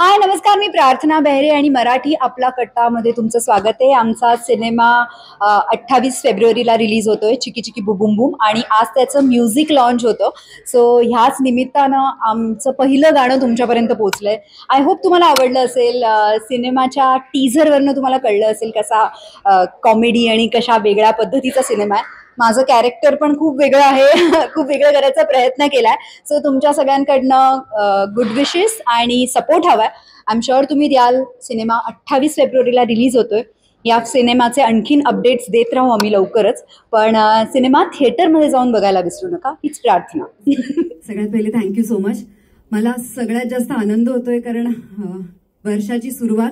हाय नमस्कार, मी प्रार्थना बेहरे आणि मराठी आपला कट्टामध्ये तुमचं स्वागत आहे. आमचा सिनेमा 28 फेब्रुवारीला रिलीज होतोय, चिकी चिकी बुबुम बुम, आणि आज त्याचं म्युझिक लॉन्च होतं. सो ह्याच निमित्तानं आमचं पहिलं गाणं तुमच्यापर्यंत पोहोचलंय. आय होप तुम्हाला आवडलं असेल. सिनेमाच्या टीझरवरनं तुम्हाला कळलं असेल कसा कॉमेडी आणि कशा वेगळ्या पद्धतीचा सिनेमा आहे. माझं कॅरेक्टर पण खूप वेगळं आहे. खूप वेगळं करायचा प्रयत्न केलाय. सो तुमच्या सगळ्यांकडनं गुड विशेस आणि सपोर्ट हवाय. आय एम शुअर तुम्ही द्याल. सिनेमा 28 फेब्रुवारीला रिलीज होतोय. या सिनेमाचे आणखीन अपडेट्स देत राहू आम्ही लवकरच. पण सिनेमा थिएटरमध्ये जाऊन बघायला विसरू नका, हीच प्रार्थना. सगळ्यात पहिले थँक्यू सो मच. मला सगळ्यात जास्त आनंद होतोय कारण वर्षाची सुरुवात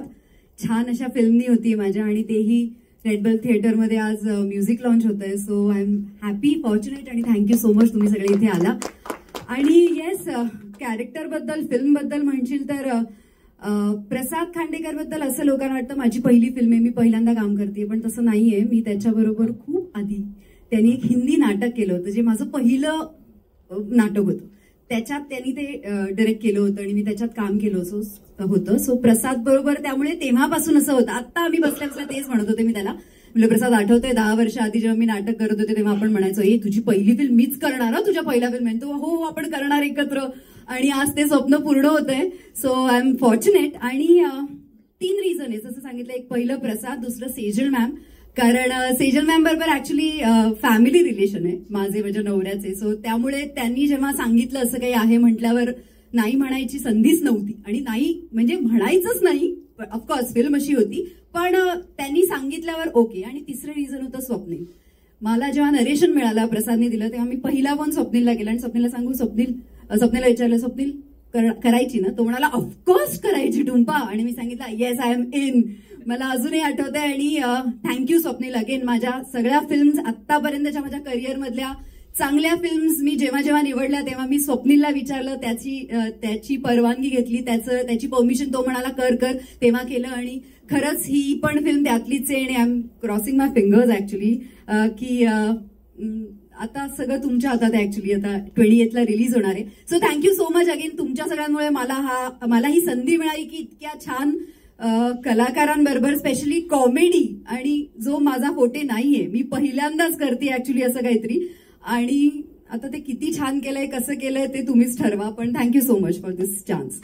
छान अशा फिल्मनी होती माझ्या, आणि तेही रेड बेल थिएटरमध्ये आज म्युझिक लॉन्च होत आहे. So I am happy, fortunate, आणि थँक्यू सो मच तुम्ही सगळे इथे आला. आणि येस, कॅरेक्टरबद्दल, फिल्मबद्दल म्हणशील तर प्रसाद खांडेकर बद्दल असं लोकांना वाटतं माझी पहिली फिल्म आहे, मी पहिल्यांदा काम करते, पण तसं नाहीये. मी त्याच्याबरोबर खूप आधी त्यांनी एक हिंदी नाटक केलं होतं, जे माझं पहिलं नाटक होतं. त्याच्यात त्यांनी ते डायरेक्ट केलं होतं आणि मी त्याच्यात काम केलं होतं. सो प्रसाद बरोबर, त्यामुळे तेव्हापासून असं होतं. आता आम्ही बसल्या तेच म्हणत होते मी त्याला, म्हणजे प्रसाद आठवतोय 10 वर्ष आधी जेव्हा मी नाटक करत होते तेव्हा आपण म्हणायचो, ए तुझी पहिली फिल्म मीच करणार, तुझ्या पहिल्या फिल्म. तो हो आपण करणार एकत्र, आणि आज ते स्वप्न पूर्ण होत आहे. So I am fortunate. आणि 3 रिझन आहे जसं सांगितलं. एक पहिलं प्रसाद, दुसरं सेजल मॅम, कारण सेजल मॅम बरोबर ऍक्च्युली फॅमिली रिलेशन आहे माझे, माझ्या नवऱ्याचे. सो त्यामुळे त्यांनी जेव्हा सांगितलं असं काही आहे म्हटल्यावर नाही म्हणायची संधीच नव्हती, आणि नाही म्हणजे म्हणायचंच नाही. ऑफकोर्स फिल्म अशी होती, पण त्यांनी सांगितल्यावर ओके. आणि तिसरं रिझन होतं स्वप्नील. मला जेव्हा नरेशन मिळालं प्रसादने दिलं तेव्हा मी पहिला फोन स्वप्नीलला केला आणि स्वप्नीलला विचारलं, स्वप्नील करायची ना? तो म्हणाला ऑफकोर्स करायची टुंपा. आणि मी सांगितलं येस आय एम इन. मला अजूनही आठवत आहे. आणि थँक्यू स्वप्नील अगेन. माझ्या सगळ्या फिल्म्स आतापर्यंतच्या माझ्या करिअर मधल्या चांगल्या फिल्म्स मी जेव्हा जेव्हा निवडल्या तेव्हा मी स्वप्नीलला विचारलं, त्याची परवानगी घेतली, त्याची परमिशन तो म्हणाला कर, तेव्हा केलं. आणि खरंच ही पण फिल्म त्यातलीच आहे. आणि I am crossing my fingers actually की आता सगळं तुमच्या हातात आहे. ऍक्च्युली आता 28 ला रिलीज होणार आहे. So thank you so much again. तुमच्या सगळ्यांमुळे मला ही संधी मिळाली की इतक्या छान कलाकारांबरोबर, स्पेशली कॉमेडी, आणि जो माझा फोटे नाहीये, मी पहिल्यांदाच करते ऍक्च्युली असं काहीतरी. आणि आता ते किती छान केलंय, कसं केलंय ते तुम्हीच ठरवा. पण thank you so much for this chance.